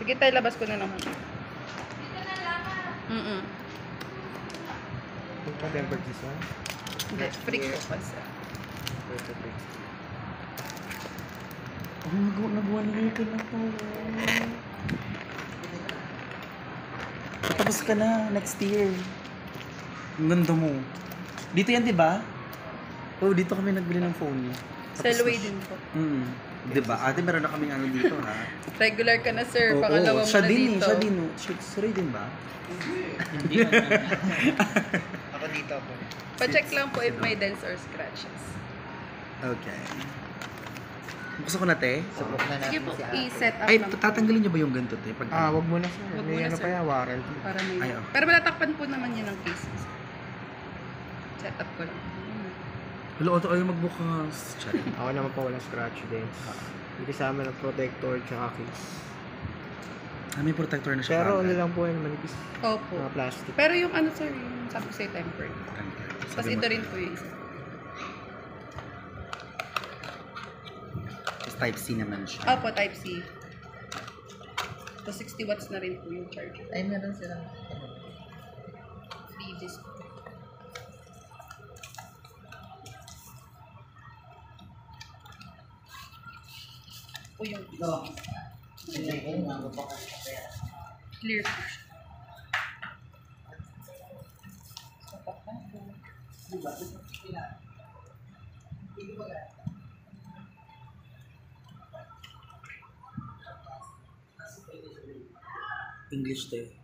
Sige tayo, labas ko na naman. Dito na lang ah. Ito pa tempered cheese ha? Hindi, freak ko kasi. Nag-1 year ka na po. Tapos ka na, next year. Ang ganda mo. Dito yan, di ba? Oh, dito kami nagbili ng phone niya. Selway din po. Di ba? Ate, meron na kaming ano dito, ha? Regular ka na, sir. Oo, Pangalawa mo siya na din dito. Siya din, no? Siya din ba? Hindi. Ako dito ako. Pa-check lang po if may dents or scratches. Okay. Gusto ko na, te? Subok na Sige natin po, si ate. i-set up Ay, lang. tatanggalin niyo ba yung ganito, te? Pag, Wag mo na sir. Wag May muna, ano sir. pa yan, warranty. Para may... Ay, oh. Pero malatakpan po naman yun ang cases. Set up ko lang. Hello, Otto, ayaw magbukas. Charing. Ako naman po walang scratch din. May kasama ng protector tsaka case. May protector na siya. Pero ano lang po yan, manipis. Opo. Mga plastic. Pero yung ano, sir, yung sabi ko sa'yo, tempered. Tapos ito rin po yung isa. Tapos Type-C naman siya. Opo, Type-C. Tapos 60 watts na rin po yung charger. Ay, meron silang 3 disc. O yung clear po siya. English, te.